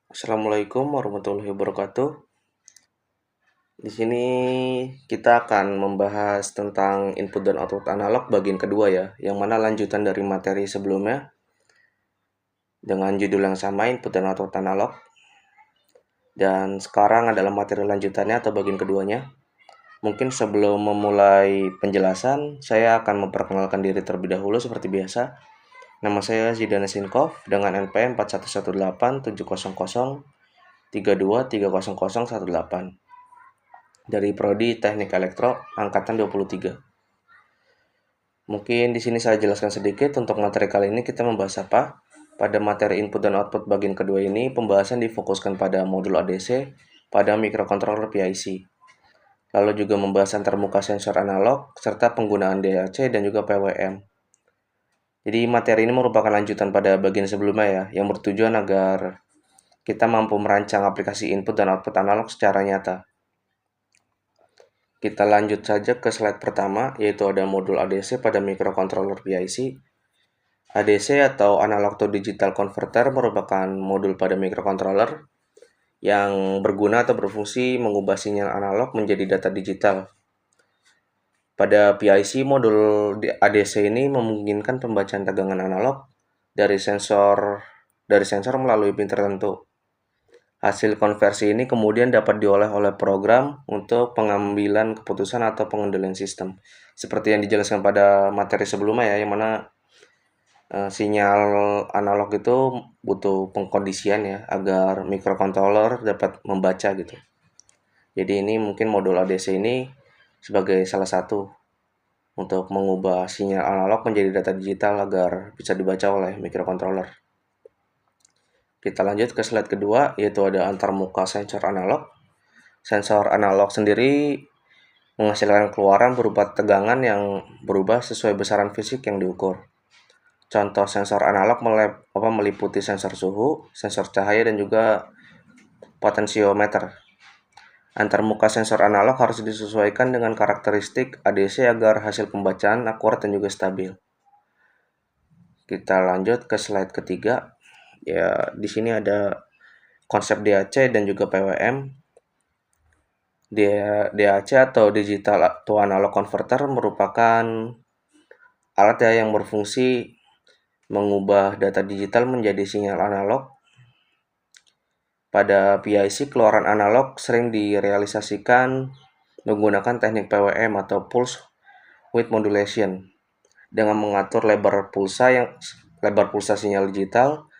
Assalamualaikum warahmatullahi wabarakatuh. Di sini kita akan membahas tentang input dan output analog bagian kedua ya, yang mana lanjutan dari materi sebelumnya dengan judul yang sama, input dan output analog. Dan sekarang adalah materi lanjutannya atau bagian keduanya. Mungkin sebelum memulai penjelasan, saya akan memperkenalkan diri terlebih dahulu seperti biasa. Nama saya Zidan Sinkov dengan NPM 41187003230018 dari Prodi Teknik Elektro angkatan 23. Mungkin di sini saya jelaskan sedikit untuk materi kali ini kita membahas apa. Pada materi input dan output bagian kedua ini, pembahasan difokuskan pada modul ADC pada microcontroller PIC. Lalu juga membahas antarmuka sensor analog serta penggunaan DAC dan juga PWM. Jadi materi ini merupakan lanjutan pada bagian sebelumnya ya, yang bertujuan agar kita mampu merancang aplikasi input dan output analog secara nyata. Kita lanjut saja ke slide pertama, yaitu ada modul ADC pada microcontroller PIC. ADC atau Analog to Digital Converter merupakan modul pada microcontroller yang berguna atau berfungsi mengubah sinyal analog menjadi data digital. Pada PIC, modul ADC ini memungkinkan pembacaan tegangan analog dari sensor melalui pin tertentu. Hasil konversi ini kemudian dapat diolah oleh program untuk pengambilan keputusan atau pengendalian sistem. Seperti yang dijelaskan pada materi sebelumnya ya, yang mana sinyal analog itu butuh pengkondisian ya, agar microcontroller dapat membaca gitu. Jadi ini mungkin modul ADC ini sebagai salah satu untuk mengubah sinyal analog menjadi data digital agar bisa dibaca oleh microcontroller. Kita lanjut ke slide kedua, yaitu ada antarmuka sensor analog. Sensor analog sendiri menghasilkan keluaran berupa tegangan yang berubah sesuai besaran fisik yang diukur. Contoh sensor analog meliputi sensor suhu, sensor cahaya, dan juga potensiometer. Antarmuka sensor analog harus disesuaikan dengan karakteristik ADC agar hasil pembacaan akurat dan juga stabil. Kita lanjut ke slide ketiga. Ya, di sini ada konsep DAC dan juga PWM. DAC atau Digital to Analog Converter merupakan alat yang berfungsi mengubah data digital menjadi sinyal analog. Pada PIC, keluaran analog sering direalisasikan menggunakan teknik PWM atau Pulse Width Modulation dengan mengatur lebar pulsa sinyal digital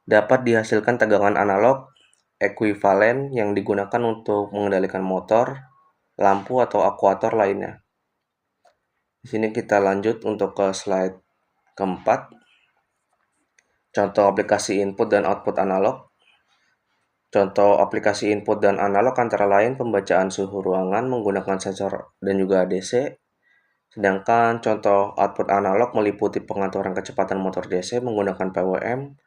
dapat dihasilkan tegangan analog ekuivalen yang digunakan untuk mengendalikan motor, lampu, atau akuator lainnya. Di sini kita lanjut untuk ke slide keempat. Contoh aplikasi input dan output analog. Contoh aplikasi input dan analog antara lain pembacaan suhu ruangan menggunakan sensor dan juga ADC. Sedangkan contoh output analog meliputi pengaturan kecepatan motor DC menggunakan PWM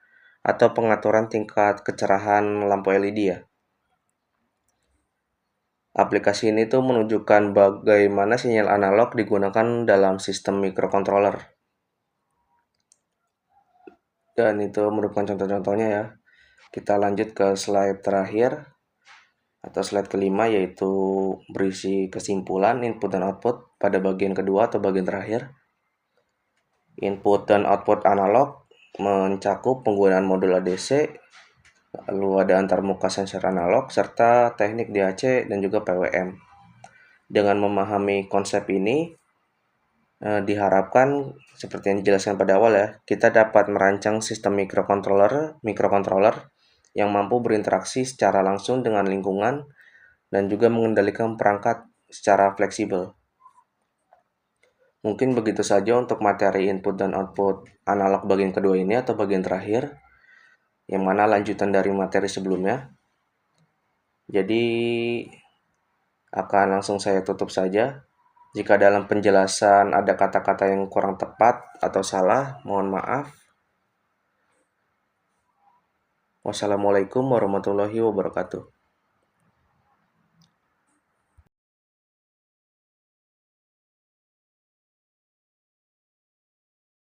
atau pengaturan tingkat kecerahan lampu LED ya. Aplikasi ini tuh menunjukkan bagaimana sinyal analog digunakan dalam sistem microcontroller. Dan itu merupakan contoh-contohnya ya. Kita lanjut ke slide terakhir atau slide kelima, yaitu berisi kesimpulan input dan output pada bagian kedua atau bagian terakhir. Input dan output analog mencakup penggunaan modul ADC, lalu ada antarmuka sensor analog, serta teknik DAC dan juga PWM. Dengan memahami konsep ini, diharapkan seperti yang dijelaskan pada awal ya, kita dapat merancang sistem microcontroller yang mampu berinteraksi secara langsung dengan lingkungan dan juga mengendalikan perangkat secara fleksibel. Mungkin begitu saja untuk materi input dan output analog bagian kedua ini atau bagian terakhir, yang mana lanjutan dari materi sebelumnya. Jadi akan langsung saya tutup saja. Jika dalam penjelasan ada kata-kata yang kurang tepat atau salah, mohon maaf. Wassalamualaikum warahmatullahi wabarakatuh.